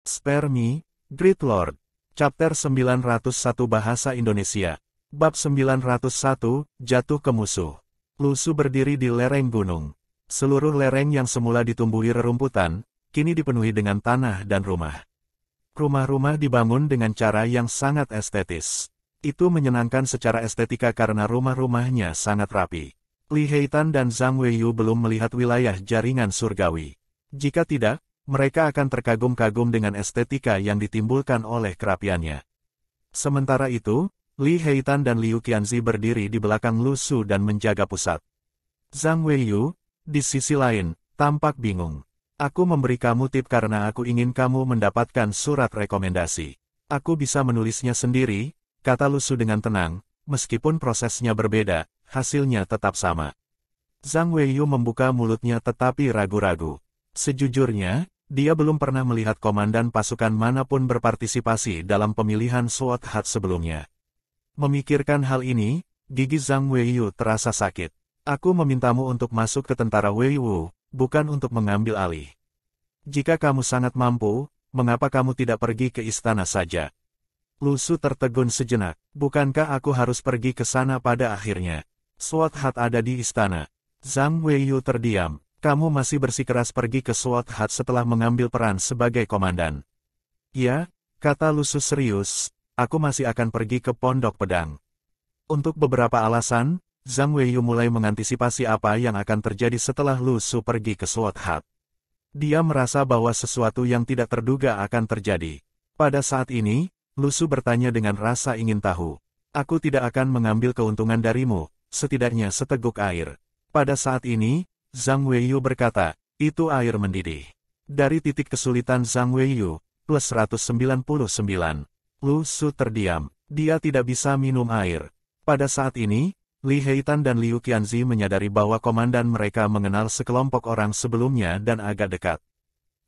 Spare me, Great Lord. Chapter 901 Bahasa Indonesia. Bab 901, Jatuh ke Musuh. Lu Su berdiri di lereng gunung. Seluruh lereng yang semula ditumbuhi rerumputan, kini dipenuhi dengan tanah dan rumah. Rumah-rumah dibangun dengan cara yang sangat estetis. Itu menyenangkan secara estetika karena rumah-rumahnya sangat rapi. Li Heitan dan Zhang Weiyu belum melihat wilayah jaringan surgawi. Jika tidak, mereka akan terkagum-kagum dengan estetika yang ditimbulkan oleh kerapiannya. Sementara itu, Li Heitan dan Liu Qianzi berdiri di belakang Lu Su dan menjaga pusat. Zhang Weiyu, di sisi lain, tampak bingung. Aku memberi kamu tip karena aku ingin kamu mendapatkan surat rekomendasi. Aku bisa menulisnya sendiri, kata Lu Su dengan tenang, meskipun prosesnya berbeda, hasilnya tetap sama. Zhang Weiyu membuka mulutnya tetapi ragu-ragu. Sejujurnya, dia belum pernah melihat komandan pasukan manapun berpartisipasi dalam pemilihan SWAT HAT sebelumnya. Memikirkan hal ini, gigi Zhang Weiyu terasa sakit. Aku memintamu untuk masuk ke tentara Weiwu, bukan untuk mengambil alih. Jika kamu sangat mampu, mengapa kamu tidak pergi ke istana saja? Lu Su tertegun sejenak. Bukankah aku harus pergi ke sana pada akhirnya? SWAT HAT ada di istana. Zhang Weiyu terdiam. Kamu masih bersikeras pergi ke SWAT HAT setelah mengambil peran sebagai komandan. Ya, kata Lu Su serius, aku masih akan pergi ke Pondok Pedang. Untuk beberapa alasan, Zhang Weiyu mulai mengantisipasi apa yang akan terjadi setelah Lu Su pergi ke SWAT HAT. Dia merasa bahwa sesuatu yang tidak terduga akan terjadi. Pada saat ini, Lu Su bertanya dengan rasa ingin tahu. Aku tidak akan mengambil keuntungan darimu, setidaknya seteguk air. Pada saat ini, Zhang Weiyu berkata, itu air mendidih. Dari titik kesulitan Zhang Weiyu, plus 199. Lu Su terdiam. Dia tidak bisa minum air. Pada saat ini, Li Heitan dan Liu Qianzi menyadari bahwa komandan mereka mengenal sekelompok orang sebelumnya dan agak dekat.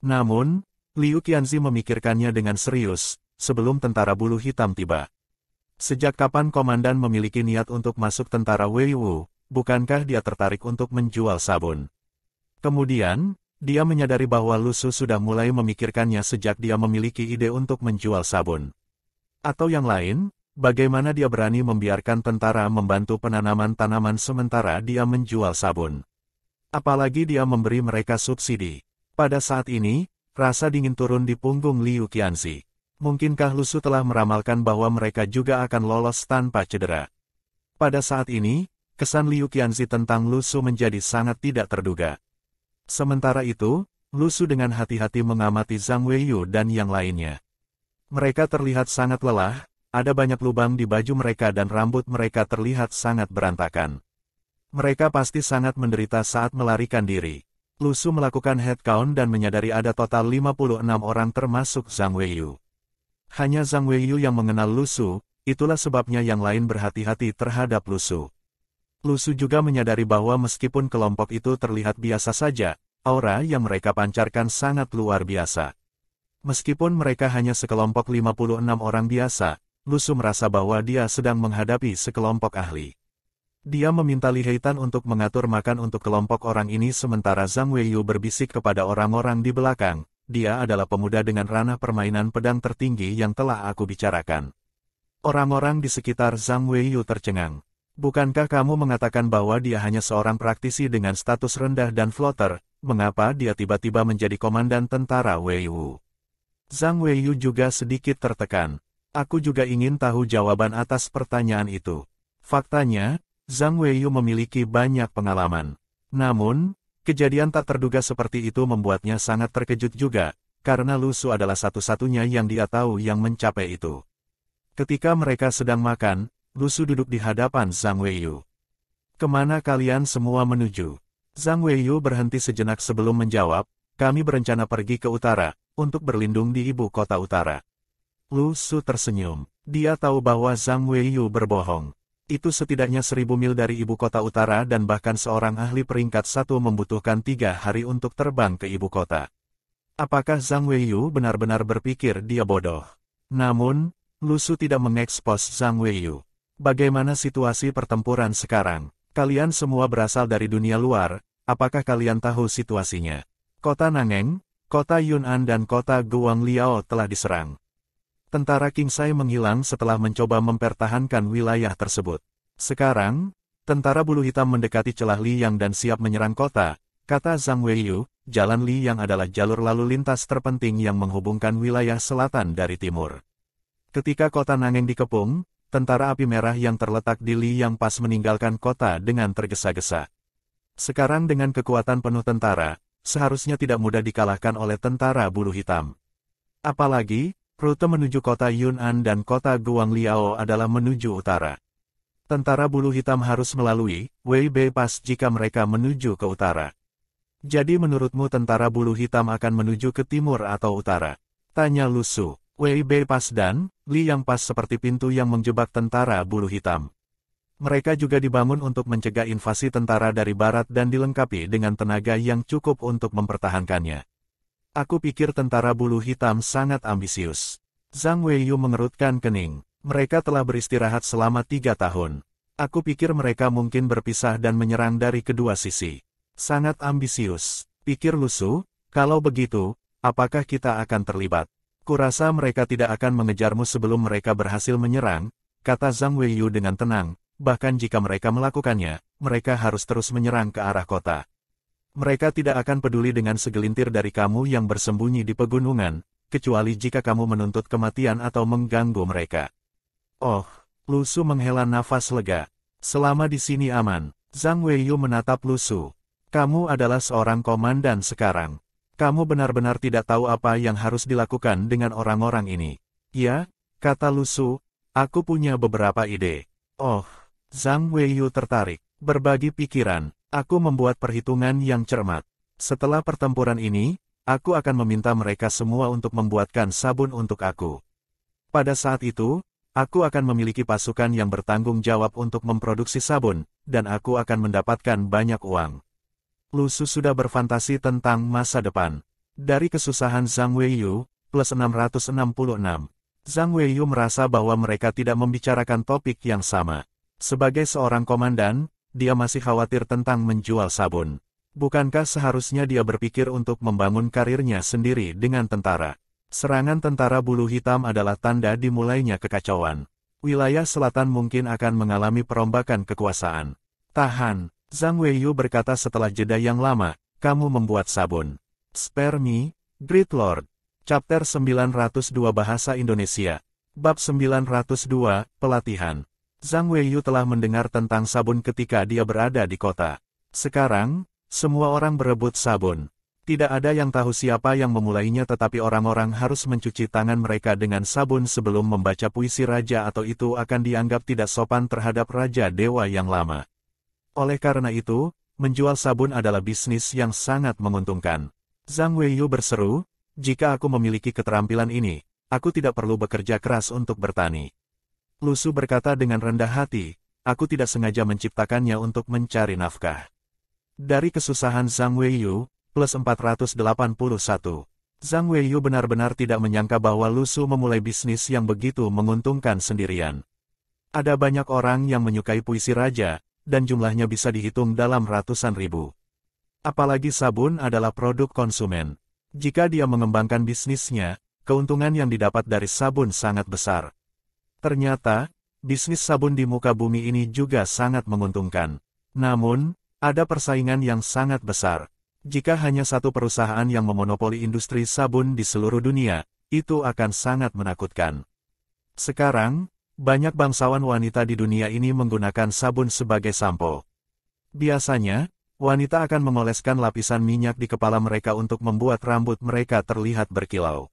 Namun, Liu Qianzi memikirkannya dengan serius, sebelum tentara bulu hitam tiba. Sejak kapan komandan memiliki niat untuk masuk tentara Weiwu, bukankah dia tertarik untuk menjual sabun? Kemudian, dia menyadari bahwa Lu Su sudah mulai memikirkannya sejak dia memiliki ide untuk menjual sabun. Atau yang lain, bagaimana dia berani membiarkan tentara membantu penanaman tanaman sementara dia menjual sabun? Apalagi dia memberi mereka subsidi. Pada saat ini, rasa dingin turun di punggung Liu Qianzi. Mungkinkah Lu Su telah meramalkan bahwa mereka juga akan lolos tanpa cedera? Pada saat ini, kesan Liu Qianzi tentang Lu Su menjadi sangat tidak terduga. Sementara itu, Lu Su dengan hati-hati mengamati Zhang Weiyu dan yang lainnya. Mereka terlihat sangat lelah. Ada banyak lubang di baju mereka dan rambut mereka terlihat sangat berantakan. Mereka pasti sangat menderita saat melarikan diri. Lu Su melakukan head count dan menyadari ada total 56 orang termasuk Zhang Weiyu. Hanya Zhang Weiyu yang mengenal Lu Su, itulah sebabnya yang lain berhati-hati terhadap Lu Su. Lu Su juga menyadari bahwa meskipun kelompok itu terlihat biasa saja, aura yang mereka pancarkan sangat luar biasa. Meskipun mereka hanya sekelompok 56 orang biasa, Lu Su merasa bahwa dia sedang menghadapi sekelompok ahli. Dia meminta Li Heitan untuk mengatur makan untuk kelompok orang ini sementara Zhang Weiyu berbisik kepada orang-orang di belakang, dia adalah pemuda dengan ranah permainan pedang tertinggi yang telah aku bicarakan. Orang-orang di sekitar Zhang Weiyu tercengang. Bukankah kamu mengatakan bahwa dia hanya seorang praktisi dengan status rendah dan floater, mengapa dia tiba-tiba menjadi komandan tentara Weiwu? Zhang Weiyu juga sedikit tertekan. Aku juga ingin tahu jawaban atas pertanyaan itu. Faktanya, Zhang Weiyu memiliki banyak pengalaman. Namun, kejadian tak terduga seperti itu membuatnya sangat terkejut juga, karena Lu Su adalah satu-satunya yang dia tahu yang mencapai itu. Ketika mereka sedang makan, Lu Su duduk di hadapan Zhang Weiyu. Kemana kalian semua menuju? Zhang Weiyu berhenti sejenak sebelum menjawab, kami berencana pergi ke utara, untuk berlindung di ibu kota utara. Lu Su tersenyum. Dia tahu bahwa Zhang Weiyu berbohong. Itu setidaknya 1000 mil dari ibu kota utara dan bahkan seorang ahli peringkat 1 membutuhkan 3 hari untuk terbang ke ibu kota. Apakah Zhang Weiyu benar-benar berpikir dia bodoh? Namun, Lu Su tidak mengekspos Zhang Weiyu. Bagaimana situasi pertempuran sekarang? Kalian semua berasal dari dunia luar, apakah kalian tahu situasinya? Kota Nangeng, kota Yun'an dan kota Guangliao telah diserang. Tentara Qingsai menghilang setelah mencoba mempertahankan wilayah tersebut. Sekarang, tentara bulu hitam mendekati celah Liyang dan siap menyerang kota, kata Zhang Weiyu. Jalan Liyang adalah jalur lalu lintas terpenting yang menghubungkan wilayah selatan dari timur. Ketika kota Nangeng dikepung, tentara api merah yang terletak di Liyang Pass meninggalkan kota dengan tergesa-gesa. Sekarang dengan kekuatan penuh tentara, seharusnya tidak mudah dikalahkan oleh tentara bulu hitam. Apalagi, rute menuju kota Yun'an dan kota Guangliao adalah menuju utara. Tentara bulu hitam harus melalui Weibei Pass jika mereka menuju ke utara. Jadi menurutmu tentara bulu hitam akan menuju ke timur atau utara? Tanya Lu Su. Weibei Pass dan Liyang Pass seperti pintu yang menjebak tentara bulu hitam. Mereka juga dibangun untuk mencegah invasi tentara dari barat dan dilengkapi dengan tenaga yang cukup untuk mempertahankannya. Aku pikir tentara bulu hitam sangat ambisius. Zhang Weiyu mengerutkan kening. Mereka telah beristirahat selama 3 tahun. Aku pikir mereka mungkin berpisah dan menyerang dari kedua sisi. Sangat ambisius, pikir Lu Su. Kalau begitu, apakah kita akan terlibat? Kurasa mereka tidak akan mengejarmu sebelum mereka berhasil menyerang, kata Zhang Weiyu dengan tenang. Bahkan jika mereka melakukannya, mereka harus terus menyerang ke arah kota. Mereka tidak akan peduli dengan segelintir dari kamu yang bersembunyi di pegunungan, kecuali jika kamu menuntut kematian atau mengganggu mereka. Oh, Lu Su menghela nafas lega. Selama di sini aman. Zhang Weiyu menatap Lu Su. Kamu adalah seorang komandan sekarang. Kamu benar-benar tidak tahu apa yang harus dilakukan dengan orang-orang ini. Ya, kata Lu Su, aku punya beberapa ide. Oh, Zhang Weiyu tertarik. Berbagi pikiran, aku membuat perhitungan yang cermat. Setelah pertempuran ini, aku akan meminta mereka semua untuk membuatkan sabun untuk aku. Pada saat itu, aku akan memiliki pasukan yang bertanggung jawab untuk memproduksi sabun, dan aku akan mendapatkan banyak uang. Lu Su sudah berfantasi tentang masa depan. Dari kesusahan Zhang Weiyu, plus 666. Zhang Weiyu merasa bahwa mereka tidak membicarakan topik yang sama. Sebagai seorang komandan, dia masih khawatir tentang menjual sabun. Bukankah seharusnya dia berpikir untuk membangun karirnya sendiri dengan tentara? Serangan tentara bulu hitam adalah tanda dimulainya kekacauan. Wilayah selatan mungkin akan mengalami perombakan kekuasaan. Tahan. Zhang Weiyu berkata setelah jeda yang lama, kamu membuat sabun. Spare me, Great Lord. Chapter 902 Bahasa Indonesia. Bab 902, Pelatihan. Zhang Weiyu telah mendengar tentang sabun ketika dia berada di kota. Sekarang, semua orang berebut sabun. Tidak ada yang tahu siapa yang memulainya tetapi orang-orang harus mencuci tangan mereka dengan sabun sebelum membaca puisi raja atau itu akan dianggap tidak sopan terhadap raja dewa yang lama. Oleh karena itu, menjual sabun adalah bisnis yang sangat menguntungkan. Zhang Weiyu berseru, jika aku memiliki keterampilan ini, aku tidak perlu bekerja keras untuk bertani. Lu Su berkata dengan rendah hati, aku tidak sengaja menciptakannya untuk mencari nafkah. Dari kesusahan Zhang Weiyu, plus 481. Zhang Weiyu benar-benar tidak menyangka bahwa Lu Su memulai bisnis yang begitu menguntungkan sendirian. Ada banyak orang yang menyukai puisi raja, dan jumlahnya bisa dihitung dalam ratusan ribu. Apalagi sabun adalah produk konsumen. Jika dia mengembangkan bisnisnya, keuntungan yang didapat dari sabun sangat besar. Ternyata, bisnis sabun di muka bumi ini juga sangat menguntungkan. Namun, ada persaingan yang sangat besar. Jika hanya satu perusahaan yang memonopoli industri sabun di seluruh dunia, itu akan sangat menakutkan. Sekarang, banyak bangsawan wanita di dunia ini menggunakan sabun sebagai sampo. Biasanya, wanita akan mengoleskan lapisan minyak di kepala mereka untuk membuat rambut mereka terlihat berkilau.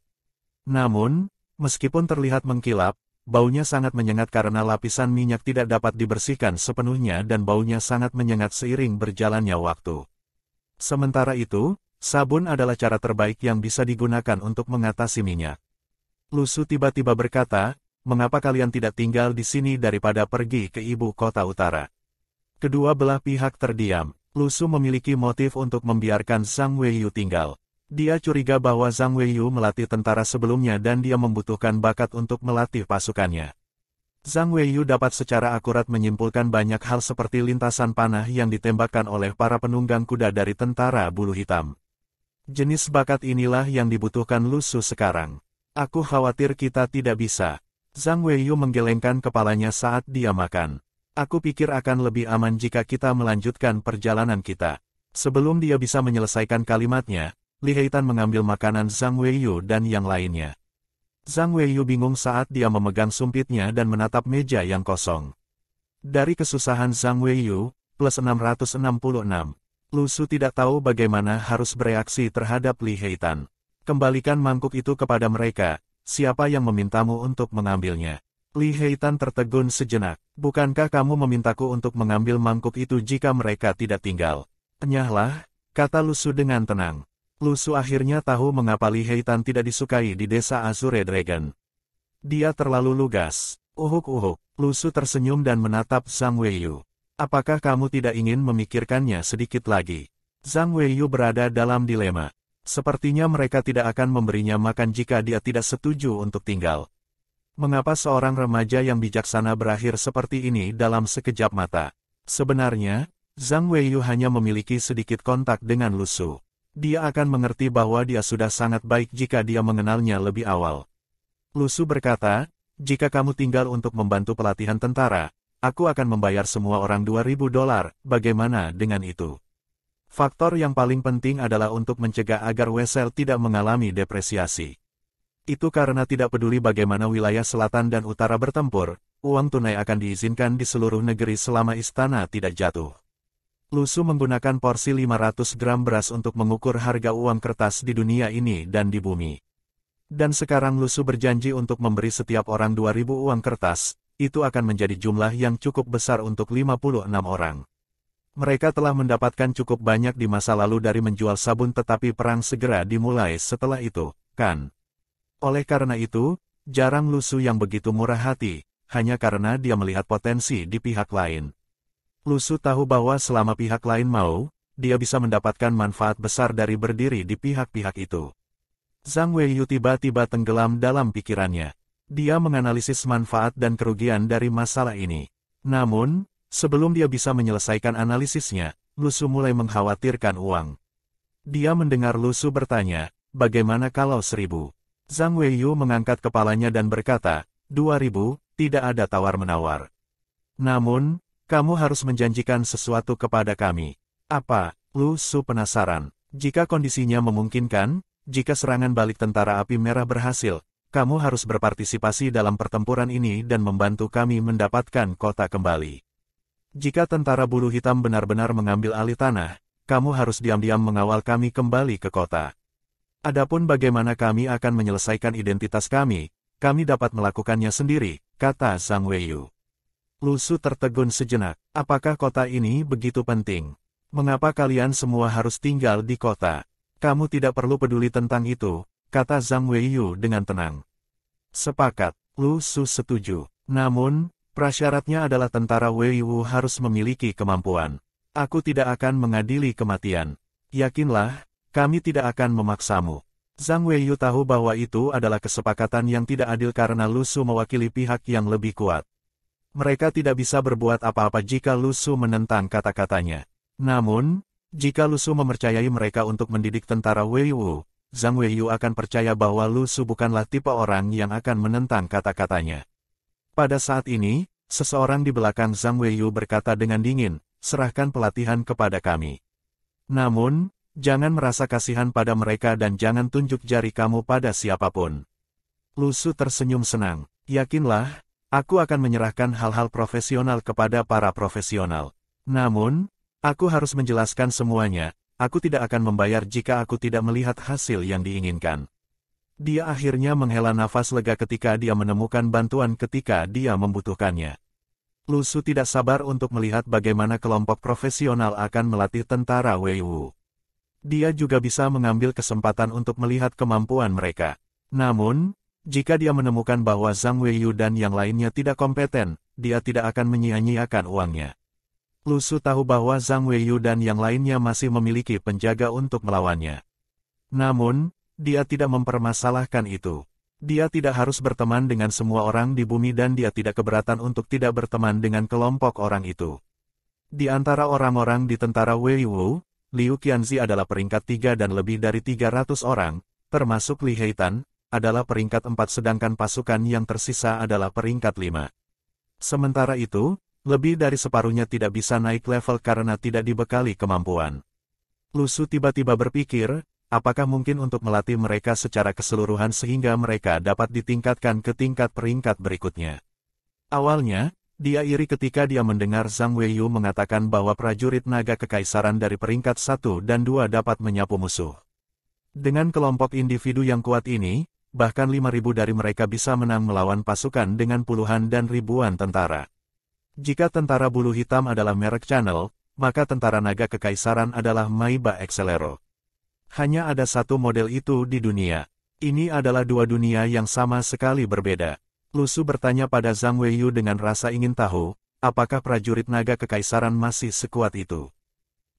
Namun, meskipun terlihat mengkilap, baunya sangat menyengat karena lapisan minyak tidak dapat dibersihkan sepenuhnya dan baunya sangat menyengat seiring berjalannya waktu. Sementara itu, sabun adalah cara terbaik yang bisa digunakan untuk mengatasi minyak. Lu Su tiba-tiba berkata, mengapa kalian tidak tinggal di sini daripada pergi ke ibu kota utara? Kedua belah pihak terdiam. Lu Su memiliki motif untuk membiarkan Zhang Weiyu tinggal. Dia curiga bahwa Zhang Weiyu melatih tentara sebelumnya dan dia membutuhkan bakat untuk melatih pasukannya. Zhang Weiyu dapat secara akurat menyimpulkan banyak hal seperti lintasan panah yang ditembakkan oleh para penunggang kuda dari tentara bulu hitam. Jenis bakat inilah yang dibutuhkan Lu Su sekarang. Aku khawatir kita tidak bisa. Zhang Weiyu menggelengkan kepalanya saat dia makan. Aku pikir akan lebih aman jika kita melanjutkan perjalanan kita. Sebelum dia bisa menyelesaikan kalimatnya, Li Heitan mengambil makanan Zhang Weiyu dan yang lainnya. Zhang Weiyu bingung saat dia memegang sumpitnya dan menatap meja yang kosong. Dari kesusahan Zhang Weiyu, plus 666. Lu Su tidak tahu bagaimana harus bereaksi terhadap Li Heitan. Kembalikan mangkuk itu kepada mereka, siapa yang memintamu untuk mengambilnya? Li Heitan tertegun sejenak. Bukankah kamu memintaku untuk mengambil mangkuk itu jika mereka tidak tinggal? Enyahlah, kata Lu Su dengan tenang. Lu Su akhirnya tahu mengapa Li Heitan tidak disukai di desa Azure Dragon. Dia terlalu lugas. Uhuk-uhuk. Lu Su tersenyum dan menatap Zhang Weiyu. Apakah kamu tidak ingin memikirkannya sedikit lagi? Zhang Weiyu berada dalam dilema. Sepertinya mereka tidak akan memberinya makan jika dia tidak setuju untuk tinggal. Mengapa seorang remaja yang bijaksana berakhir seperti ini dalam sekejap mata? Sebenarnya, Zhang Weiyu hanya memiliki sedikit kontak dengan Lu Su. Dia akan mengerti bahwa dia sudah sangat baik jika dia mengenalnya lebih awal. Lu Su berkata, jika kamu tinggal untuk membantu pelatihan tentara, aku akan membayar semua orang $2.000, bagaimana dengan itu? Faktor yang paling penting adalah untuk mencegah agar Wesel tidak mengalami depresiasi. Itu karena tidak peduli bagaimana wilayah selatan dan utara bertempur, uang tunai akan diizinkan di seluruh negeri selama istana tidak jatuh. Lu Su menggunakan porsi 500 gram beras untuk mengukur harga uang kertas di dunia ini dan di bumi. Dan sekarang Lu Su berjanji untuk memberi setiap orang 2.000 uang kertas. Itu akan menjadi jumlah yang cukup besar untuk 56 orang. Mereka telah mendapatkan cukup banyak di masa lalu dari menjual sabun tetapi perang segera dimulai setelah itu, kan? Oleh karena itu, jarang Lu Su yang begitu murah hati, hanya karena dia melihat potensi di pihak lain. Lu Su tahu bahwa selama pihak lain mau, dia bisa mendapatkan manfaat besar dari berdiri di pihak-pihak itu. Zhang Weiyu tiba-tiba tenggelam dalam pikirannya. Dia menganalisis manfaat dan kerugian dari masalah ini. Namun, sebelum dia bisa menyelesaikan analisisnya, Lu Su mulai mengkhawatirkan uang. Dia mendengar Lu Su bertanya, bagaimana kalau 1.000? Zhang Weiyu mengangkat kepalanya dan berkata, 2.000, tidak ada tawar-menawar. Namun, kamu harus menjanjikan sesuatu kepada kami. Apa? Lu Su penasaran. Jika kondisinya memungkinkan, jika serangan balik tentara api merah berhasil, kamu harus berpartisipasi dalam pertempuran ini dan membantu kami mendapatkan kota kembali. Jika tentara bulu hitam benar-benar mengambil alih tanah, kamu harus diam-diam mengawal kami kembali ke kota. Adapun bagaimana kami akan menyelesaikan identitas kami dapat melakukannya sendiri, kata Zhang Weiyu. Lu Su tertegun sejenak. Apakah kota ini begitu penting? Mengapa kalian semua harus tinggal di kota? Kamu tidak perlu peduli tentang itu, kata Zhang Weiyu dengan tenang. Sepakat, Lu Su setuju. Namun, prasyaratnya adalah tentara Weiyu harus memiliki kemampuan. Aku tidak akan mengadili kematian. Yakinlah, kami tidak akan memaksamu. Zhang Weiyu tahu bahwa itu adalah kesepakatan yang tidak adil karena Lu Su mewakili pihak yang lebih kuat. Mereka tidak bisa berbuat apa-apa jika Lu Su menentang kata-katanya. Namun, jika Lu Su mempercayai mereka untuk mendidik tentara Weiyu, Zhang Weiyu akan percaya bahwa Lu Su bukanlah tipe orang yang akan menentang kata-katanya. Pada saat ini, seseorang di belakang Zhang Weiyu berkata dengan dingin, serahkan pelatihan kepada kami. Namun, jangan merasa kasihan pada mereka dan jangan tunjuk jari kamu pada siapapun. Lu Su tersenyum senang. Yakinlah, aku akan menyerahkan hal-hal profesional kepada para profesional. Namun, aku harus menjelaskan semuanya. Aku tidak akan membayar jika aku tidak melihat hasil yang diinginkan. Dia akhirnya menghela nafas lega ketika dia menemukan bantuan ketika dia membutuhkannya. Lu Su tidak sabar untuk melihat bagaimana kelompok profesional akan melatih tentara Weiwu. Dia juga bisa mengambil kesempatan untuk melihat kemampuan mereka. Namun, jika dia menemukan bahwa Zhang Weiyu dan yang lainnya tidak kompeten, dia tidak akan menyia-nyiakan uangnya. Lu Su tahu bahwa Zhang Weiyu dan yang lainnya masih memiliki penjaga untuk melawannya. Namun, dia tidak mempermasalahkan itu. Dia tidak harus berteman dengan semua orang di bumi dan dia tidak keberatan untuk tidak berteman dengan kelompok orang itu. Di antara orang-orang di tentara Weiwu, Liu Qianzi adalah peringkat 3 dan lebih dari 300 orang, termasuk Li Heitan, adalah peringkat 4 sedangkan pasukan yang tersisa adalah peringkat 5. Sementara itu, lebih dari separuhnya tidak bisa naik level karena tidak dibekali kemampuan. Lu Su tiba-tiba berpikir, apakah mungkin untuk melatih mereka secara keseluruhan sehingga mereka dapat ditingkatkan ke tingkat peringkat berikutnya. Awalnya, dia iri ketika dia mendengar Zhang Weiyu mengatakan bahwa prajurit naga kekaisaran dari peringkat 1 dan 2 dapat menyapu musuh. Dengan kelompok individu yang kuat ini, bahkan 5.000 dari mereka bisa menang melawan pasukan dengan puluhan dan ribuan tentara. Jika tentara bulu hitam adalah merek Channel, maka tentara naga kekaisaran adalah Maiba Accelero. Hanya ada satu model itu di dunia. Ini adalah dua dunia yang sama sekali berbeda. Lu Su bertanya pada Zhang Weiyu dengan rasa ingin tahu, apakah prajurit naga kekaisaran masih sekuat itu.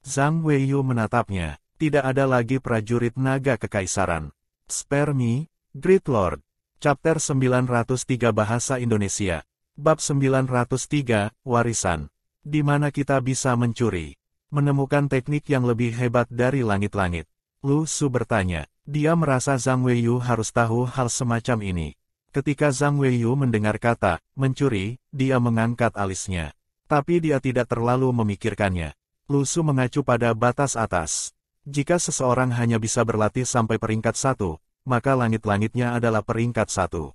Zhang Weiyu menatapnya, tidak ada lagi prajurit naga kekaisaran. Spare me, Great Lord. Chapter 903 Bahasa Indonesia. Bab 903, Warisan. Di mana kita bisa mencuri. Menemukan teknik yang lebih hebat dari langit-langit. Lu Su bertanya, dia merasa Zhang Weiyu harus tahu hal semacam ini. Ketika Zhang Weiyu mendengar kata, mencuri, dia mengangkat alisnya. Tapi dia tidak terlalu memikirkannya. Lu Su mengacu pada batas atas. Jika seseorang hanya bisa berlatih sampai peringkat 1, maka langit-langitnya adalah peringkat 1.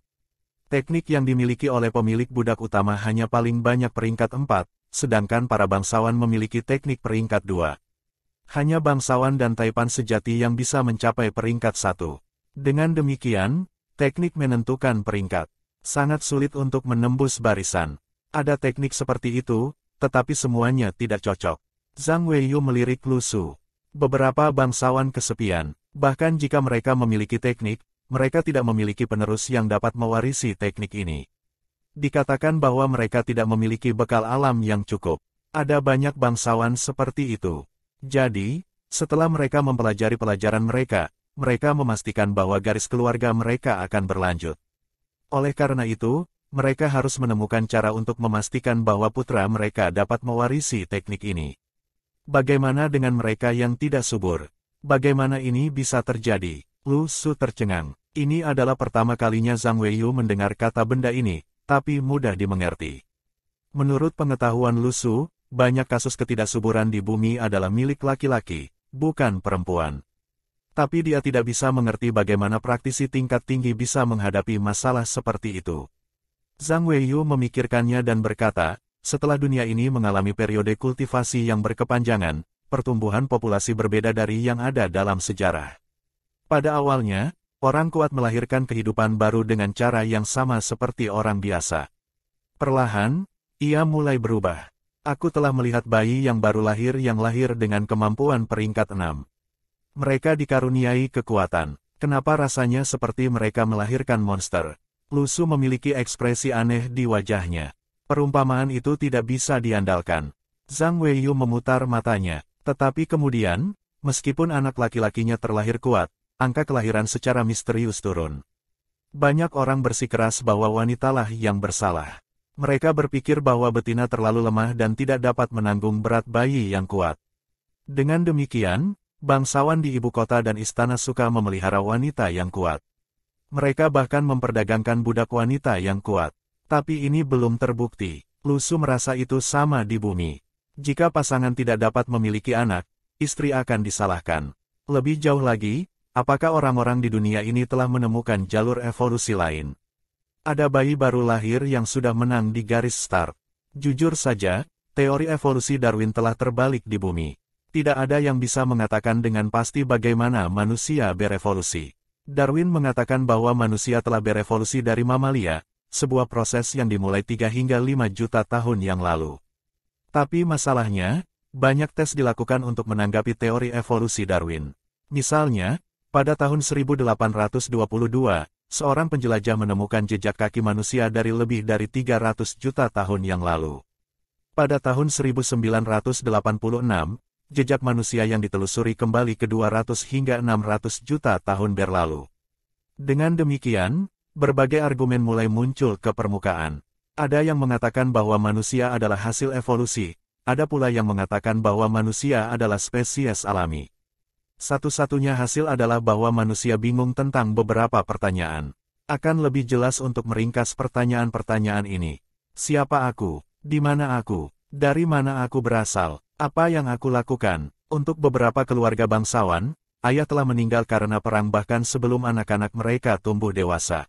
Teknik yang dimiliki oleh pemilik budak utama hanya paling banyak peringkat 4, sedangkan para bangsawan memiliki teknik peringkat 2. Hanya bangsawan dan taipan sejati yang bisa mencapai peringkat 1. Dengan demikian, teknik menentukan peringkat. Sangat sulit untuk menembus barisan. Ada teknik seperti itu, tetapi semuanya tidak cocok. Zhang Weiyu melirik Lu Su. Beberapa bangsawan kesepian. Bahkan jika mereka memiliki teknik, mereka tidak memiliki penerus yang dapat mewarisi teknik ini. Dikatakan bahwa mereka tidak memiliki bekal alam yang cukup. Ada banyak bangsawan seperti itu. Jadi, setelah mereka mempelajari pelajaran mereka memastikan bahwa garis keluarga mereka akan berlanjut. Oleh karena itu, mereka harus menemukan cara untuk memastikan bahwa putra mereka dapat mewarisi teknik ini. Bagaimana dengan mereka yang tidak subur? Bagaimana ini bisa terjadi? Lu Su tercengang. Ini adalah pertama kalinya Zhang Weiyu mendengar kata benda ini, tapi mudah dimengerti. Menurut pengetahuan Lu Su, banyak kasus ketidaksuburan di bumi adalah milik laki-laki, bukan perempuan. Tapi dia tidak bisa mengerti bagaimana praktisi tingkat tinggi bisa menghadapi masalah seperti itu. Zhang Weiyu memikirkannya dan berkata, setelah dunia ini mengalami periode kultivasi yang berkepanjangan, pertumbuhan populasi berbeda dari yang ada dalam sejarah. Pada awalnya, orang kuat melahirkan kehidupan baru dengan cara yang sama seperti orang biasa. Perlahan, ia mulai berubah. Aku telah melihat bayi yang baru lahir dengan kemampuan peringkat 6. Mereka dikaruniai kekuatan. Kenapa rasanya seperti mereka melahirkan monster? Lu Su memiliki ekspresi aneh di wajahnya. Perumpamaan itu tidak bisa diandalkan. Zhang Weiyu memutar matanya. Tetapi kemudian, meskipun anak laki-lakinya terlahir kuat, angka kelahiran secara misterius turun. Banyak orang bersikeras bahwa wanitalah yang bersalah. Mereka berpikir bahwa betina terlalu lemah dan tidak dapat menanggung berat bayi yang kuat. Dengan demikian, bangsawan di ibu kota dan istana suka memelihara wanita yang kuat. Mereka bahkan memperdagangkan budak wanita yang kuat. Tapi ini belum terbukti. Lu Su merasa itu sama di bumi. Jika pasangan tidak dapat memiliki anak, istri akan disalahkan. Lebih jauh lagi, apakah orang-orang di dunia ini telah menemukan jalur evolusi lain? Ada bayi baru lahir yang sudah menang di garis start. Jujur saja, teori evolusi Darwin telah terbalik di bumi. Tidak ada yang bisa mengatakan dengan pasti bagaimana manusia berevolusi. Darwin mengatakan bahwa manusia telah berevolusi dari mamalia, sebuah proses yang dimulai 3 hingga 5 juta tahun yang lalu. Tapi masalahnya, banyak tes dilakukan untuk menanggapi teori evolusi Darwin. Misalnya, pada tahun 1822, seorang penjelajah menemukan jejak kaki manusia dari lebih dari 300 juta tahun yang lalu. Pada tahun 1986, jejak manusia yang ditelusuri kembali ke 200 hingga 600 juta tahun berlalu. Dengan demikian, berbagai argumen mulai muncul ke permukaan. Ada yang mengatakan bahwa manusia adalah hasil evolusi, ada pula yang mengatakan bahwa manusia adalah spesies alami. Satu-satunya hasil adalah bahwa manusia bingung tentang beberapa pertanyaan. Akan lebih jelas untuk meringkas pertanyaan-pertanyaan ini. Siapa aku? Di mana aku? Dari mana aku berasal? Apa yang aku lakukan? Untuk beberapa keluarga bangsawan, ayah telah meninggal karena perang bahkan sebelum anak-anak mereka tumbuh dewasa.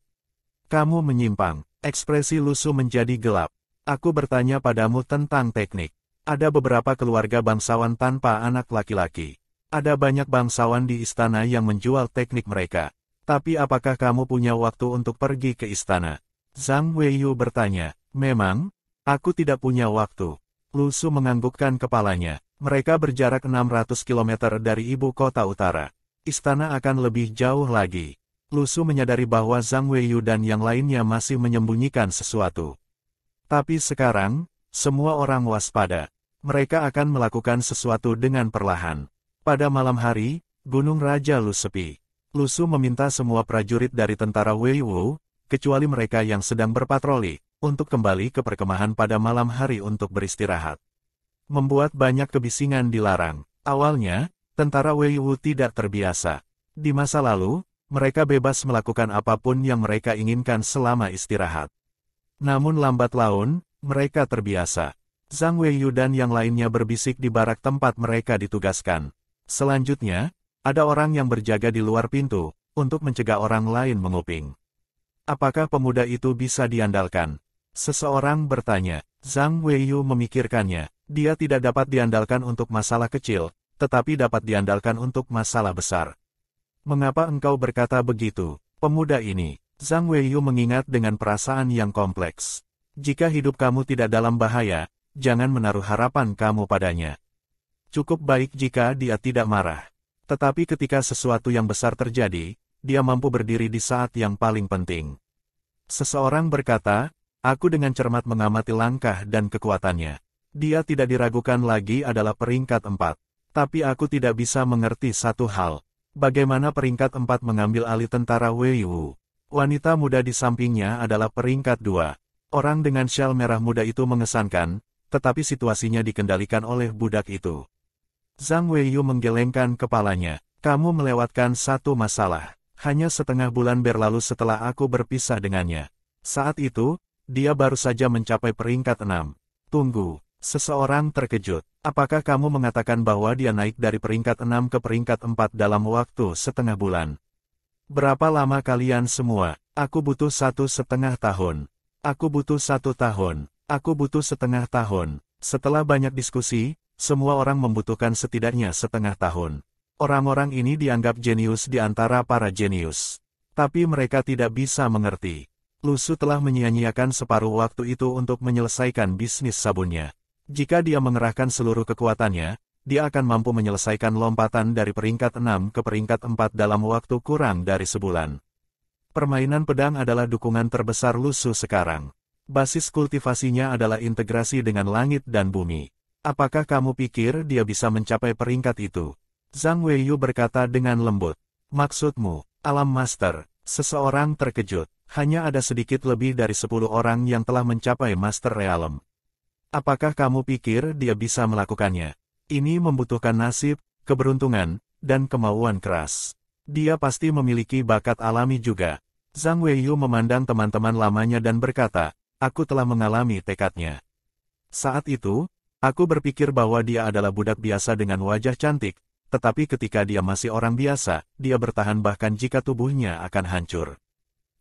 Kamu menyimpang. Ekspresi Lu Su menjadi gelap. Aku bertanya padamu tentang teknik. Ada beberapa keluarga bangsawan tanpa anak laki-laki. Ada banyak bangsawan di istana yang menjual teknik mereka. Tapi apakah kamu punya waktu untuk pergi ke istana? Zhang Weiyu bertanya. Memang, aku tidak punya waktu. Lu Su menganggukkan kepalanya. Mereka berjarak 600 km dari ibu kota utara. Istana akan lebih jauh lagi. Lu Su menyadari bahwa Zhang Weiyu dan yang lainnya masih menyembunyikan sesuatu. Tapi sekarang, semua orang waspada. Mereka akan melakukan sesuatu dengan perlahan. Pada malam hari, Gunung Raja Lu sepi. Lu Su meminta semua prajurit dari tentara Wei Wu, kecuali mereka yang sedang berpatroli, untuk kembali ke perkemahan pada malam hari untuk beristirahat. Membuat banyak kebisingan dilarang. Awalnya, tentara Wei Wu tidak terbiasa. Di masa lalu, mereka bebas melakukan apapun yang mereka inginkan selama istirahat. Namun lambat laun, mereka terbiasa. Zhang Weiyu dan yang lainnya berbisik di barak tempat mereka ditugaskan. Selanjutnya, ada orang yang berjaga di luar pintu, untuk mencegah orang lain menguping. Apakah pemuda itu bisa diandalkan? Seseorang bertanya. Zhang Weiyu memikirkannya. Dia tidak dapat diandalkan untuk masalah kecil, tetapi dapat diandalkan untuk masalah besar. Mengapa engkau berkata begitu? Pemuda ini, Zhang Weiyu mengingat dengan perasaan yang kompleks. Jika hidup kamu tidak dalam bahaya, jangan menaruh harapan kamu padanya. Cukup baik jika dia tidak marah. Tetapi ketika sesuatu yang besar terjadi, dia mampu berdiri di saat yang paling penting. Seseorang berkata, aku dengan cermat mengamati langkah dan kekuatannya. Dia tidak diragukan lagi adalah peringkat 4. Tapi aku tidak bisa mengerti satu hal. Bagaimana peringkat 4 mengambil alih tentara Wei Wu? Wanita muda di sampingnya adalah peringkat 2. Orang dengan syal merah muda itu mengesankan, tetapi situasinya dikendalikan oleh budak itu. Zhang Weiyu menggelengkan kepalanya. Kamu melewatkan satu masalah. Hanya setengah bulan berlalu setelah aku berpisah dengannya. Saat itu, dia baru saja mencapai peringkat 6. Tunggu, seseorang terkejut. Apakah kamu mengatakan bahwa dia naik dari peringkat 6 ke peringkat 4 dalam waktu setengah bulan? Berapa lama kalian semua? Aku butuh 1,5 tahun. Aku butuh 1 tahun. Aku butuh setengah tahun. Setelah banyak diskusi, semua orang membutuhkan setidaknya setengah tahun. Orang-orang ini dianggap jenius di antara para jenius. Tapi mereka tidak bisa mengerti. Lu Su telah menyia-nyiakan separuh waktu itu untuk menyelesaikan bisnis sabunnya. Jika dia mengerahkan seluruh kekuatannya, dia akan mampu menyelesaikan lompatan dari peringkat 6 ke peringkat 4 dalam waktu kurang dari sebulan. Permainan pedang adalah dukungan terbesar Lu Su sekarang. Basis kultivasinya adalah integrasi dengan langit dan bumi. Apakah kamu pikir dia bisa mencapai peringkat itu? Zhang Weiyu berkata dengan lembut. Maksudmu, alam master? Seseorang terkejut. Hanya ada sedikit lebih dari 10 orang yang telah mencapai Master Realm. Apakah kamu pikir dia bisa melakukannya? Ini membutuhkan nasib, keberuntungan, dan kemauan keras. Dia pasti memiliki bakat alami juga. Zhang Weiyu memandang teman-teman lamanya dan berkata, aku telah mengalami tekadnya. Saat itu, aku berpikir bahwa dia adalah budak biasa dengan wajah cantik, tetapi ketika dia masih orang biasa, dia bertahan bahkan jika tubuhnya akan hancur.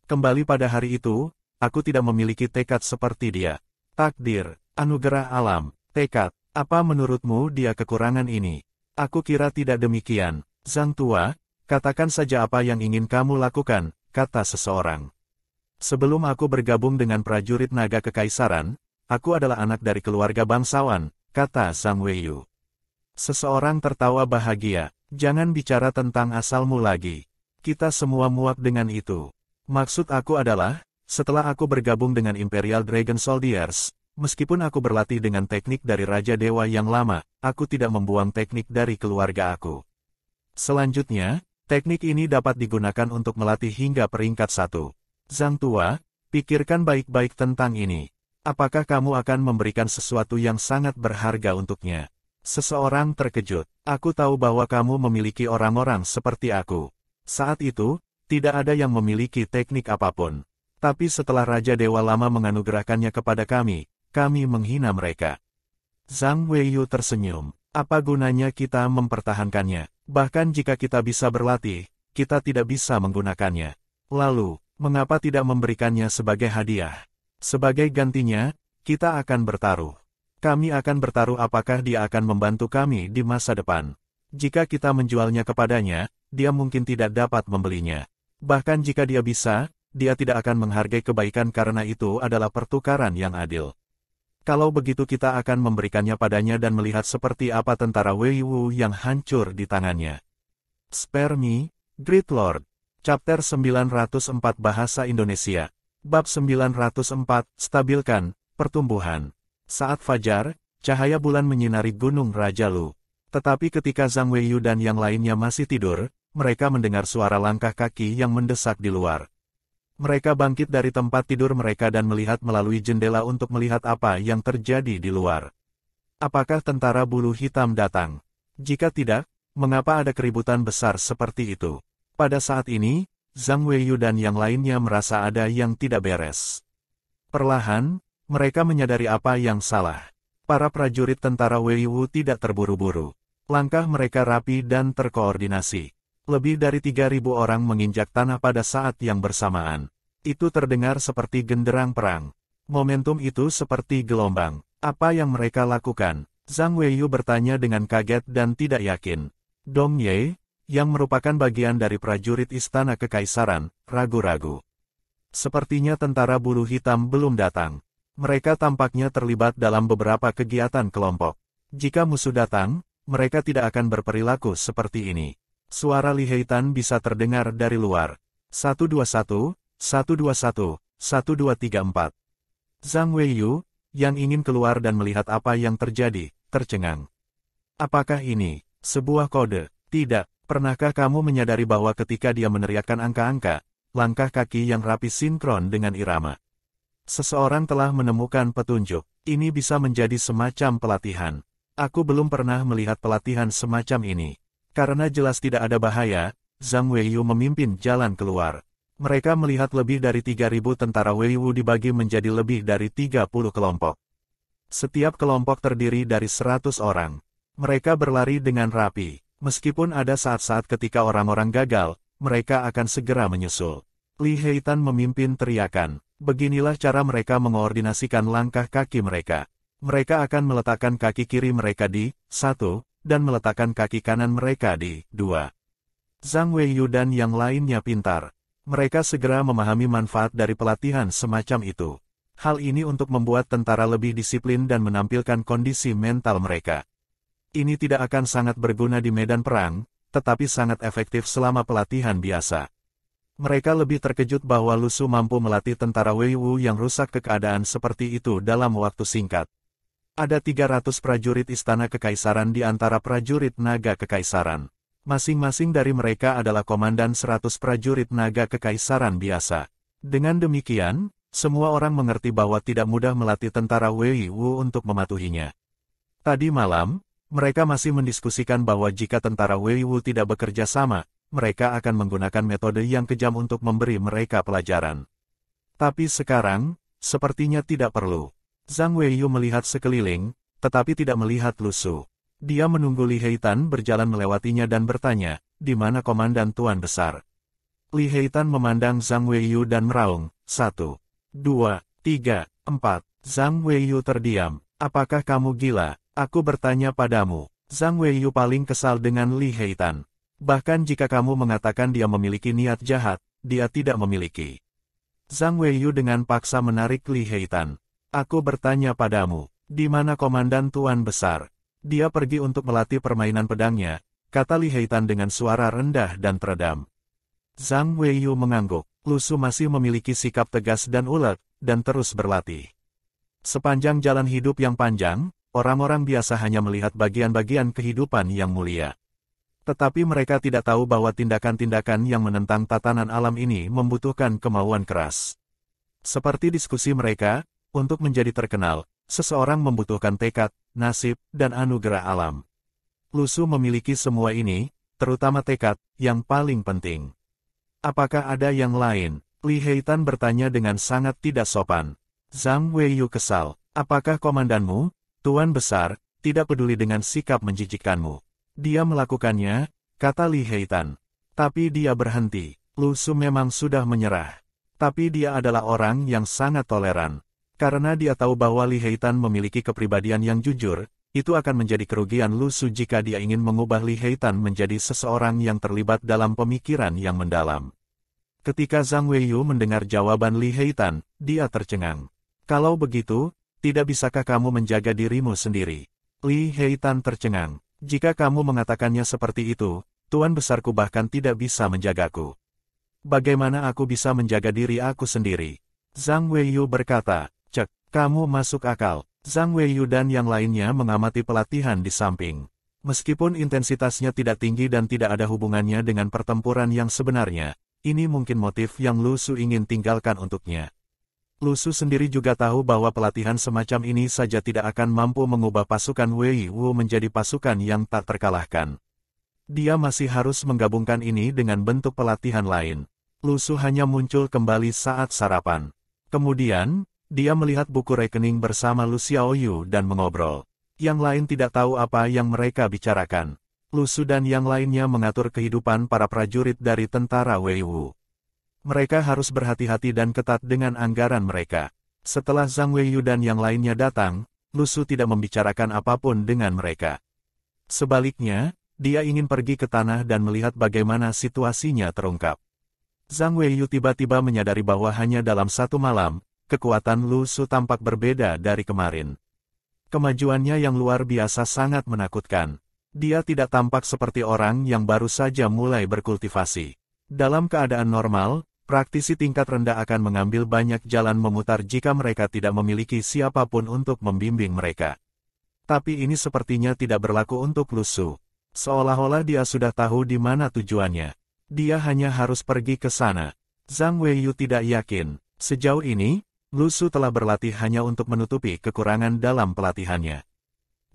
Kembali pada hari itu, aku tidak memiliki tekad seperti dia. Takdir, anugerah alam, tekad, apa menurutmu dia kekurangan ini? Aku kira tidak demikian. Zhang Tua, katakan saja apa yang ingin kamu lakukan, kata seseorang. Sebelum aku bergabung dengan prajurit naga kekaisaran, aku adalah anak dari keluarga bangsawan, kata Zhang Weiyu. Seseorang tertawa bahagia, jangan bicara tentang asalmu lagi. Kita semua muak dengan itu. Maksud aku adalah, setelah aku bergabung dengan Imperial Dragon Soldiers, meskipun aku berlatih dengan teknik dari Raja Dewa yang lama, aku tidak membuang teknik dari keluarga aku. Selanjutnya, teknik ini dapat digunakan untuk melatih hingga peringkat 1. Zhang Tua, pikirkan baik-baik tentang ini. Apakah kamu akan memberikan sesuatu yang sangat berharga untuknya? Seseorang terkejut. Aku tahu bahwa kamu memiliki orang-orang seperti aku. Saat itu, tidak ada yang memiliki teknik apapun. Tapi setelah Raja Dewa Lama menganugerahkannya kepada kami menghina mereka. Zhang Weiyu tersenyum. Apa gunanya kita mempertahankannya? Bahkan jika kita bisa berlatih, kita tidak bisa menggunakannya. Lalu, mengapa tidak memberikannya sebagai hadiah? Sebagai gantinya, kita akan bertaruh. Kami akan bertaruh apakah dia akan membantu kami di masa depan. Jika kita menjualnya kepadanya, dia mungkin tidak dapat membelinya. Bahkan jika dia bisa, dia tidak akan menghargai kebaikan karena itu adalah pertukaran yang adil. Kalau begitu kita akan memberikannya padanya dan melihat seperti apa tentara Wei Wu yang hancur di tangannya. Spare me, Great Lord. Chapter 904 Bahasa Indonesia. Bab 904, Stabilkan Pertumbuhan. Saat fajar, cahaya bulan menyinari Gunung Raja Lu. Tetapi ketika Zhang Weiyu dan yang lainnya masih tidur, mereka mendengar suara langkah kaki yang mendesak di luar. Mereka bangkit dari tempat tidur mereka dan melihat melalui jendela untuk melihat apa yang terjadi di luar. Apakah tentara bulu hitam datang? Jika tidak, mengapa ada keributan besar seperti itu? Pada saat ini, Zhang Weiyu dan yang lainnya merasa ada yang tidak beres. Perlahan, mereka menyadari apa yang salah. Para prajurit tentara Wei Wu tidak terburu-buru. Langkah mereka rapi dan terkoordinasi. Lebih dari 3.000 orang menginjak tanah pada saat yang bersamaan. Itu terdengar seperti genderang perang. Momentum itu seperti gelombang. Apa yang mereka lakukan? Zhang Weiyu bertanya dengan kaget dan tidak yakin. Dong Ye, yang merupakan bagian dari prajurit Istana Kekaisaran, ragu-ragu. Sepertinya tentara bulu hitam belum datang. Mereka tampaknya terlibat dalam beberapa kegiatan kelompok. Jika musuh datang, mereka tidak akan berperilaku seperti ini. Suara Li Heitan bisa terdengar dari luar. 121, 121, 1234. Zhang Weiyu, yang ingin keluar dan melihat apa yang terjadi, tercengang. Apakah ini sebuah kode? Tidak. Pernahkah kamu menyadari bahwa ketika dia meneriakkan angka-angka, langkah kaki yang rapi sinkron dengan irama? Seseorang telah menemukan petunjuk. Ini bisa menjadi semacam pelatihan. Aku belum pernah melihat pelatihan semacam ini. Karena jelas tidak ada bahaya, Zhang Weiyu memimpin jalan keluar. Mereka melihat lebih dari 3.000 tentara Wei Wu dibagi menjadi lebih dari 30 kelompok. Setiap kelompok terdiri dari 100 orang. Mereka berlari dengan rapi. Meskipun ada saat-saat ketika orang-orang gagal, mereka akan segera menyusul. Li Heitan memimpin teriakan. Beginilah cara mereka mengordinasikan langkah kaki mereka. Mereka akan meletakkan kaki kiri mereka di 1, dan meletakkan kaki kanan mereka di 2. Zhang Weiyu dan yang lainnya pintar. Mereka segera memahami manfaat dari pelatihan semacam itu. Hal ini untuk membuat tentara lebih disiplin dan menampilkan kondisi mental mereka. Ini tidak akan sangat berguna di medan perang, tetapi sangat efektif selama pelatihan biasa. Mereka lebih terkejut bahwa Lu Su mampu melatih tentara Wei Wu yang rusak ke keadaan seperti itu dalam waktu singkat. Ada 300 prajurit Istana Kekaisaran di antara prajurit Naga Kekaisaran. Masing-masing dari mereka adalah komandan 100 prajurit Naga Kekaisaran biasa. Dengan demikian, semua orang mengerti bahwa tidak mudah melatih tentara Wei Wu untuk mematuhinya. Tadi malam, mereka masih mendiskusikan bahwa jika tentara Wei Wu tidak bekerja sama, mereka akan menggunakan metode yang kejam untuk memberi mereka pelajaran. Tapi sekarang, sepertinya tidak perlu. Zhang Weiyu melihat sekeliling, tetapi tidak melihat Lu Su. Dia menunggu Li Heitan berjalan melewatinya dan bertanya, di mana komandan Tuan Besar? Li Heitan memandang Zhang Weiyu dan meraung, 1, 2, 3, 4. Zhang Weiyu terdiam. Apakah kamu gila? Aku bertanya padamu. Zhang Weiyu paling kesal dengan Li Heitan. Bahkan jika kamu mengatakan dia memiliki niat jahat, dia tidak memiliki. Zhang Weiyu dengan paksa menarik Li Heitan. Aku bertanya padamu, di mana komandan Tuan Besar? Dia pergi untuk melatih permainan pedangnya, kata Li Heitan dengan suara rendah dan teredam. Zhang Weiyu mengangguk. Lu Su masih memiliki sikap tegas dan ulet, dan terus berlatih. Sepanjang jalan hidup yang panjang, orang-orang biasa hanya melihat bagian-bagian kehidupan yang mulia. Tetapi mereka tidak tahu bahwa tindakan-tindakan yang menentang tatanan alam ini membutuhkan kemauan keras. Seperti diskusi mereka, Untuk menjadi terkenal, seseorang membutuhkan tekad, nasib, dan anugerah alam. Lu Su memiliki semua ini, terutama tekad, yang paling penting. Apakah ada yang lain? Li Heitan bertanya dengan sangat tidak sopan. Zhang Weiyu kesal. Apakah komandanmu, Tuan Besar, tidak peduli dengan sikap menjijikkanmu? Dia melakukannya, kata Li Heitan. Tapi dia berhenti. Lu Su memang sudah menyerah. Tapi dia adalah orang yang sangat toleran. Karena dia tahu bahwa Li Heitan memiliki kepribadian yang jujur, itu akan menjadi kerugian Lu Su jika dia ingin mengubah Li Heitan menjadi seseorang yang terlibat dalam pemikiran yang mendalam. Ketika Zhang Weiyu mendengar jawaban Li Heitan, dia tercengang. Kalau begitu, tidak bisakah kamu menjaga dirimu sendiri? Li Heitan tercengang. Jika kamu mengatakannya seperti itu, Tuan Besarku bahkan tidak bisa menjagaku. Bagaimana aku bisa menjaga diri aku sendiri? Zhang Weiyu berkata, cek, kamu masuk akal. Zhang Weiyu dan yang lainnya mengamati pelatihan di samping. Meskipun intensitasnya tidak tinggi dan tidak ada hubungannya dengan pertempuran yang sebenarnya, ini mungkin motif yang Lu Su ingin tinggalkan untuknya. Lu Su sendiri juga tahu bahwa pelatihan semacam ini saja tidak akan mampu mengubah pasukan Wei Wu menjadi pasukan yang tak terkalahkan. Dia masih harus menggabungkan ini dengan bentuk pelatihan lain. Lu Su hanya muncul kembali saat sarapan. Kemudian, dia melihat buku rekening bersama Lu Xiaoyu dan mengobrol. Yang lain tidak tahu apa yang mereka bicarakan. Lu Su dan yang lainnya mengatur kehidupan para prajurit dari tentara Wei Wu. Mereka harus berhati-hati dan ketat dengan anggaran mereka. Setelah Zhang Weiyu dan yang lainnya datang, Lu Su tidak membicarakan apapun dengan mereka. Sebaliknya, dia ingin pergi ke tanah dan melihat bagaimana situasinya terungkap. Zhang Weiyu tiba-tiba menyadari bahwa hanya dalam satu malam, kekuatan Lu Su tampak berbeda dari kemarin. Kemajuannya yang luar biasa sangat menakutkan. Dia tidak tampak seperti orang yang baru saja mulai berkultivasi. Dalam keadaan normal, praktisi tingkat rendah akan mengambil banyak jalan memutar jika mereka tidak memiliki siapapun untuk membimbing mereka. Tapi ini sepertinya tidak berlaku untuk Lu Su. Seolah-olah dia sudah tahu di mana tujuannya. Dia hanya harus pergi ke sana. Zhang Weiyu tidak yakin. Sejauh ini, Lu Su telah berlatih hanya untuk menutupi kekurangan dalam pelatihannya.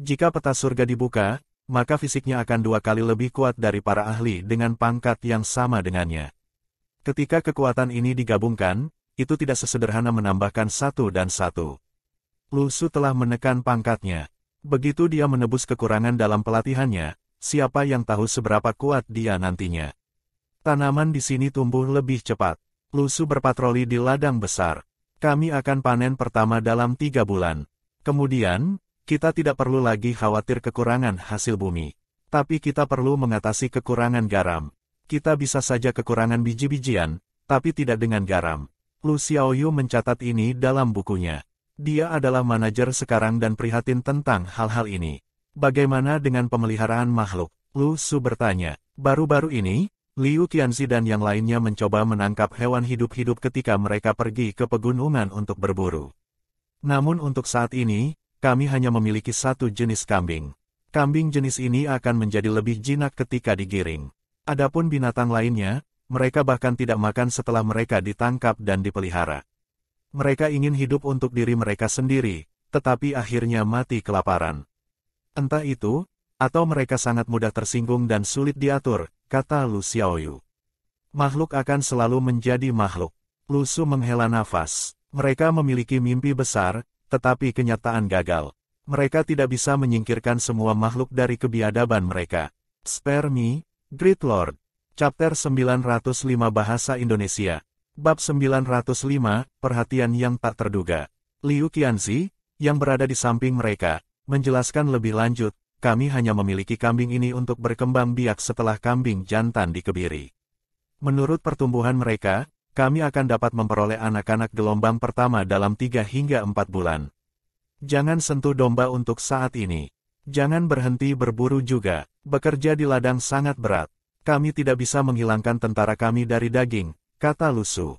Jika peta surga dibuka, maka fisiknya akan 2 kali lebih kuat dari para ahli dengan pangkat yang sama dengannya. Ketika kekuatan ini digabungkan, itu tidak sesederhana menambahkan 1 dan 1. Lu Su telah menekan pangkatnya. Begitu dia menebus kekurangan dalam pelatihannya, siapa yang tahu seberapa kuat dia nantinya. Tanaman di sini tumbuh lebih cepat. Lu Su berpatroli di ladang besar. Kami akan panen pertama dalam 3 bulan. Kemudian, kita tidak perlu lagi khawatir kekurangan hasil bumi. Tapi kita perlu mengatasi kekurangan garam. Kita bisa saja kekurangan biji-bijian, tapi tidak dengan garam. Lu Xiaoyu mencatat ini dalam bukunya. Dia adalah manajer sekarang dan prihatin tentang hal-hal ini. Bagaimana dengan pemeliharaan makhluk? Lu Su bertanya. Baru-baru ini, Liu Qianzi dan yang lainnya mencoba menangkap hewan hidup-hidup ketika mereka pergi ke pegunungan untuk berburu. Namun untuk saat ini, kami hanya memiliki 1 jenis kambing. Kambing jenis ini akan menjadi lebih jinak ketika digiring. Adapun binatang lainnya, mereka bahkan tidak makan setelah mereka ditangkap dan dipelihara. Mereka ingin hidup untuk diri mereka sendiri, tetapi akhirnya mati kelaparan. Entah itu, atau mereka sangat mudah tersinggung dan sulit diatur, kata Lu Xiaoyu. Makhluk akan selalu menjadi makhluk. Lu Su menghela nafas. Mereka memiliki mimpi besar, tetapi kenyataan gagal. Mereka tidak bisa menyingkirkan semua makhluk dari kebiadaban mereka. Spare me, Great Lord. Chapter 905 Bahasa Indonesia. Bab 905, Perhatian yang tak terduga. Liu Qianzi, yang berada di samping mereka, menjelaskan lebih lanjut, kami hanya memiliki kambing ini untuk berkembang biak setelah kambing jantan dikebiri. Menurut pertumbuhan mereka, kami akan dapat memperoleh anak-anak gelombang pertama dalam 3 hingga 4 bulan. Jangan sentuh domba untuk saat ini. Jangan berhenti berburu juga. Bekerja di ladang sangat berat. Kami tidak bisa menghilangkan tentara kami dari daging, kata Lu Su.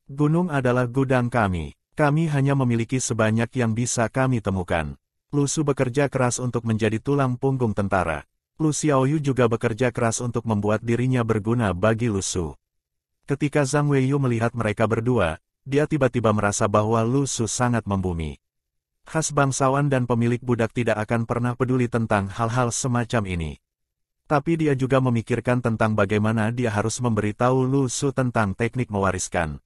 Gunung adalah gudang kami. Kami hanya memiliki sebanyak yang bisa kami temukan. Lu Su bekerja keras untuk menjadi tulang punggung tentara. Lu Xiaoyu juga bekerja keras untuk membuat dirinya berguna bagi Lu Su. Ketika Zhang Weiyu melihat mereka berdua, dia tiba-tiba merasa bahwa Lu Su sangat membumi. Khas bangsawan dan pemilik budak tidak akan pernah peduli tentang hal-hal semacam ini. Tapi dia juga memikirkan tentang bagaimana dia harus memberitahu Lu Su tentang teknik mewariskan.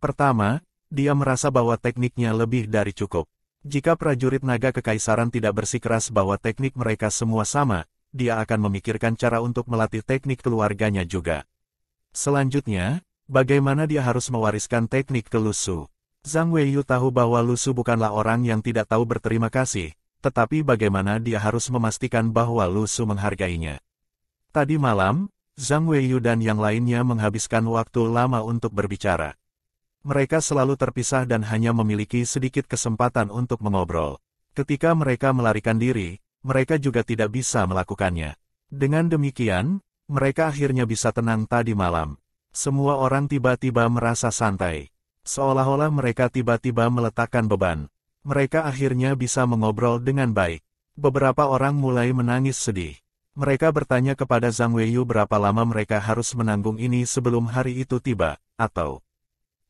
Pertama, dia merasa bahwa tekniknya lebih dari cukup. Jika prajurit naga kekaisaran tidak bersikeras bahwa teknik mereka semua sama, dia akan memikirkan cara untuk melatih teknik keluarganya juga. Selanjutnya, bagaimana dia harus mewariskan teknik ke Lu Su? Zhang Weiyu tahu bahwa Lu Su bukanlah orang yang tidak tahu berterima kasih, tetapi bagaimana dia harus memastikan bahwa Lu Su menghargainya. Tadi malam, Zhang Weiyu dan yang lainnya menghabiskan waktu lama untuk berbicara. Mereka selalu terpisah dan hanya memiliki sedikit kesempatan untuk mengobrol. Ketika mereka melarikan diri, mereka juga tidak bisa melakukannya. Dengan demikian, mereka akhirnya bisa tenang tadi malam. Semua orang tiba-tiba merasa santai. Seolah-olah mereka tiba-tiba meletakkan beban. Mereka akhirnya bisa mengobrol dengan baik. Beberapa orang mulai menangis sedih. Mereka bertanya kepada Zhang Weiyu berapa lama mereka harus menanggung ini sebelum hari itu tiba, atau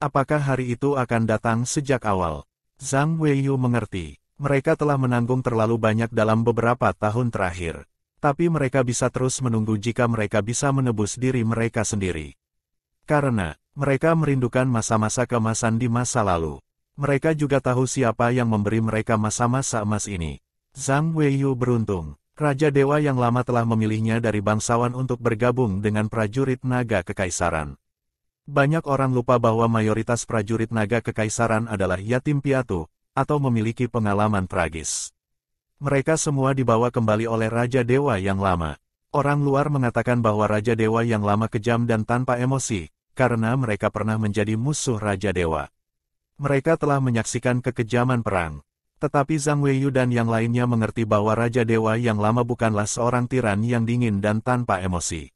apakah hari itu akan datang sejak awal. Zhang Weiyu mengerti. Mereka telah menanggung terlalu banyak dalam beberapa tahun terakhir. Tapi mereka bisa terus menunggu jika mereka bisa menebus diri mereka sendiri. Karena, mereka merindukan masa-masa keemasan di masa lalu. Mereka juga tahu siapa yang memberi mereka masa-masa emas ini. Zhang Weiyu beruntung. Raja Dewa yang lama telah memilihnya dari bangsawan untuk bergabung dengan prajurit naga kekaisaran. Banyak orang lupa bahwa mayoritas prajurit naga kekaisaran adalah yatim piatu, atau memiliki pengalaman tragis. Mereka semua dibawa kembali oleh Raja Dewa yang lama. Orang luar mengatakan bahwa Raja Dewa yang lama kejam dan tanpa emosi, karena mereka pernah menjadi musuh Raja Dewa. Mereka telah menyaksikan kekejaman perang. Tetapi Zhang Weiyu dan yang lainnya mengerti bahwa Raja Dewa yang lama bukanlah seorang tiran yang dingin dan tanpa emosi.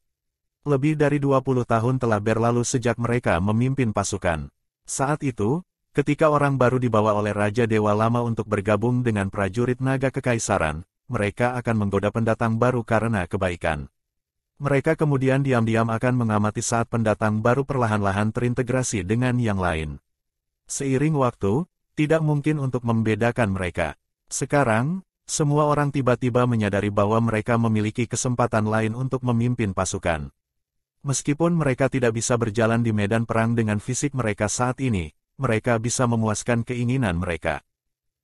Lebih dari 20 tahun telah berlalu sejak mereka memimpin pasukan. Saat itu, ketika orang baru dibawa oleh Raja Dewa lama untuk bergabung dengan prajurit naga kekaisaran, mereka akan menggoda pendatang baru karena kebaikan. Mereka kemudian diam-diam akan mengamati saat pendatang baru perlahan-lahan terintegrasi dengan yang lain. Seiring waktu, tidak mungkin untuk membedakan mereka. Sekarang, semua orang tiba-tiba menyadari bahwa mereka memiliki kesempatan lain untuk memimpin pasukan. Meskipun mereka tidak bisa berjalan di medan perang dengan fisik mereka saat ini, mereka bisa memuaskan keinginan mereka.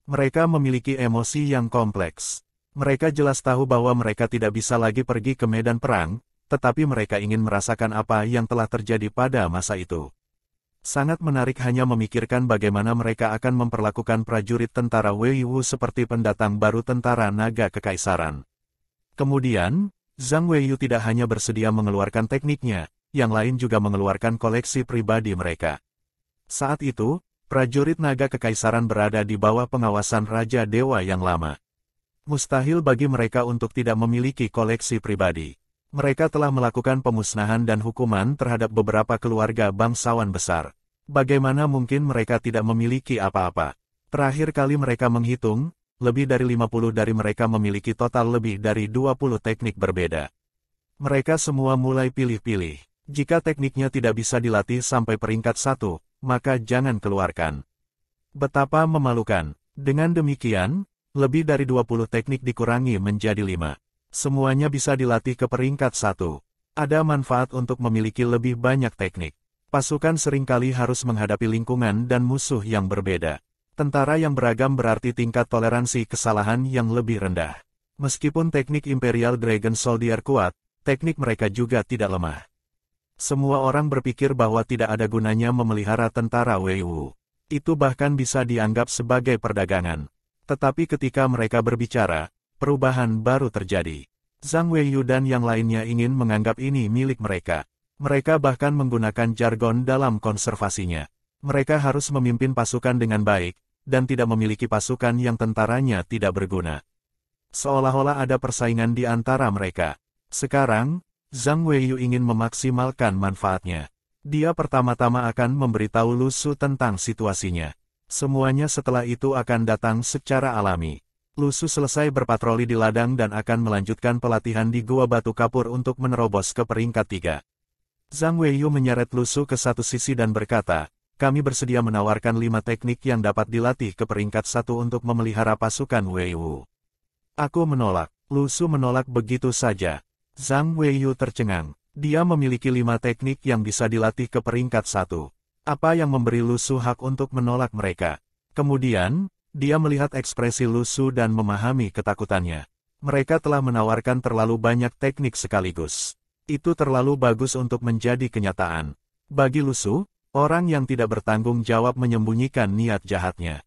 Mereka memiliki emosi yang kompleks. Mereka jelas tahu bahwa mereka tidak bisa lagi pergi ke medan perang, tetapi mereka ingin merasakan apa yang telah terjadi pada masa itu. Sangat menarik hanya memikirkan bagaimana mereka akan memperlakukan prajurit tentara Wei Wu seperti pendatang baru tentara naga kekaisaran. Kemudian, Zhang Weiyu tidak hanya bersedia mengeluarkan tekniknya, yang lain juga mengeluarkan koleksi pribadi mereka. Saat itu, prajurit naga kekaisaran berada di bawah pengawasan Raja Dewa yang lama. Mustahil bagi mereka untuk tidak memiliki koleksi pribadi. Mereka telah melakukan pemusnahan dan hukuman terhadap beberapa keluarga bangsawan besar. Bagaimana mungkin mereka tidak memiliki apa-apa? Terakhir kali mereka menghitung, lebih dari 50 dari mereka memiliki total lebih dari 20 teknik berbeda. Mereka semua mulai pilih-pilih. Jika tekniknya tidak bisa dilatih sampai peringkat 1, maka jangan keluarkan. Betapa memalukan. Dengan demikian, lebih dari 20 teknik dikurangi menjadi 5. Semuanya bisa dilatih ke peringkat 1. Ada manfaat untuk memiliki lebih banyak teknik. Pasukan seringkali harus menghadapi lingkungan dan musuh yang berbeda. Tentara yang beragam berarti tingkat toleransi kesalahan yang lebih rendah. Meskipun teknik Imperial Dragon Soldier kuat, teknik mereka juga tidak lemah. Semua orang berpikir bahwa tidak ada gunanya memelihara tentara Wei Wu. Itu bahkan bisa dianggap sebagai perdagangan. Tetapi ketika mereka berbicara, perubahan baru terjadi. Zhang Weiyu dan yang lainnya ingin menganggap ini milik mereka. Mereka bahkan menggunakan jargon dalam konservasinya. Mereka harus memimpin pasukan dengan baik, dan tidak memiliki pasukan yang tentaranya tidak berguna. Seolah-olah ada persaingan di antara mereka. Sekarang, Zhang Weiyu ingin memaksimalkan manfaatnya. Dia pertama-tama akan memberitahu Lu Su tentang situasinya. Semuanya setelah itu akan datang secara alami. Lu Su selesai berpatroli di ladang dan akan melanjutkan pelatihan di Gua Batu Kapur untuk menerobos ke peringkat 3. Zhang Weiyu menyeret Lu Su ke satu sisi dan berkata, kami bersedia menawarkan 5 teknik yang dapat dilatih ke peringkat 1 untuk memelihara pasukan Wei Wu. Aku menolak. Lu Su menolak begitu saja. Zhang Weiyu tercengang. Dia memiliki 5 teknik yang bisa dilatih ke peringkat 1. Apa yang memberi Lu Su hak untuk menolak mereka? Kemudian, dia melihat ekspresi Lu Su dan memahami ketakutannya. Mereka telah menawarkan terlalu banyak teknik sekaligus. Itu terlalu bagus untuk menjadi kenyataan. Bagi Lu Su, orang yang tidak bertanggung jawab menyembunyikan niat jahatnya.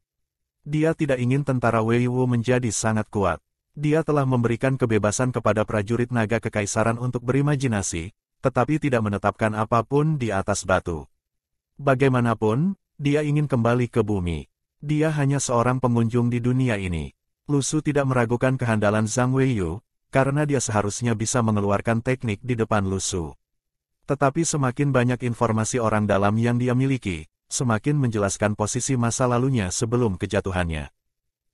Dia tidak ingin tentara Wei Wu menjadi sangat kuat. Dia telah memberikan kebebasan kepada prajurit naga kekaisaran untuk berimajinasi, tetapi tidak menetapkan apapun di atas batu. Bagaimanapun, dia ingin kembali ke bumi. Dia hanya seorang pengunjung di dunia ini. Lu Su tidak meragukan kehandalan Zhang Weiyu, karena dia seharusnya bisa mengeluarkan teknik di depan Lu Su. Tetapi semakin banyak informasi orang dalam yang dia miliki, semakin menjelaskan posisi masa lalunya sebelum kejatuhannya.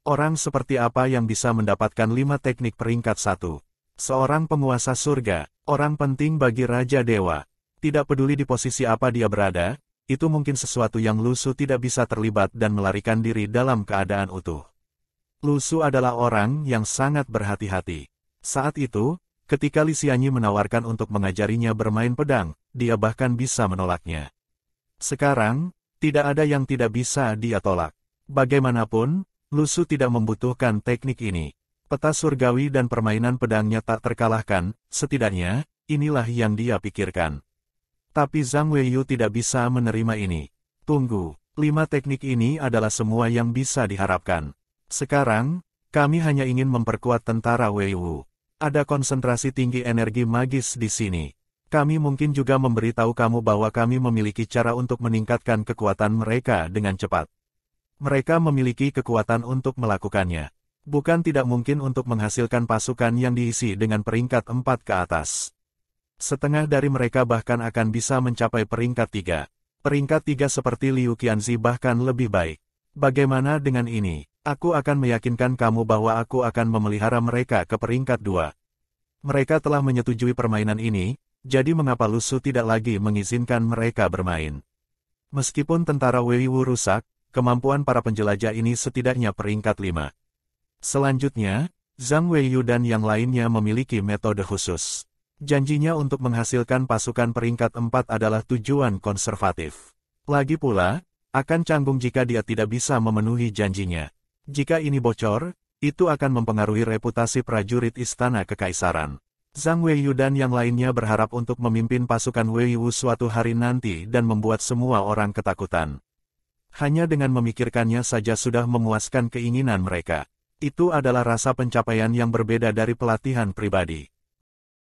Orang seperti apa yang bisa mendapatkan 5 teknik peringkat 1? Seorang penguasa surga, orang penting bagi Raja Dewa. Tidak peduli di posisi apa dia berada, itu mungkin sesuatu yang Lu Su tidak bisa terlibat dan melarikan diri dalam keadaan utuh. Lu Su adalah orang yang sangat berhati-hati. Saat itu, ketika Li Xianyi menawarkan untuk mengajarinya bermain pedang, dia bahkan bisa menolaknya. Sekarang, tidak ada yang tidak bisa dia tolak. Bagaimanapun, Lu Su tidak membutuhkan teknik ini. Peta surgawi dan permainan pedangnya tak terkalahkan, setidaknya, inilah yang dia pikirkan. Tapi Zhang Weiyu tidak bisa menerima ini. Tunggu, 5 teknik ini adalah semua yang bisa diharapkan. Sekarang, kami hanya ingin memperkuat tentara Wei Wu. Ada konsentrasi tinggi energi magis di sini. Kami mungkin juga memberitahu kamu bahwa kami memiliki cara untuk meningkatkan kekuatan mereka dengan cepat. Mereka memiliki kekuatan untuk melakukannya. Bukan tidak mungkin untuk menghasilkan pasukan yang diisi dengan peringkat 4 ke atas. Setengah dari mereka bahkan akan bisa mencapai peringkat 3. Peringkat 3 seperti Liu Qianzi bahkan lebih baik. Bagaimana dengan ini? Aku akan meyakinkan kamu bahwa aku akan memelihara mereka ke peringkat 2. Mereka telah menyetujui permainan ini, jadi mengapa Lu Su tidak lagi mengizinkan mereka bermain? Meskipun tentara Wei Wu rusak, kemampuan para penjelajah ini setidaknya peringkat 5. Selanjutnya, Zhang Weiyu dan yang lainnya memiliki metode khusus. Janjinya untuk menghasilkan pasukan peringkat 4 adalah tujuan konservatif. Lagi pula, akan canggung jika dia tidak bisa memenuhi janjinya. Jika ini bocor, itu akan mempengaruhi reputasi prajurit istana kekaisaran. Zhang Weiyu dan yang lainnya berharap untuk memimpin pasukan Wei Wu suatu hari nanti dan membuat semua orang ketakutan. Hanya dengan memikirkannya saja sudah memuaskan keinginan mereka. Itu adalah rasa pencapaian yang berbeda dari pelatihan pribadi.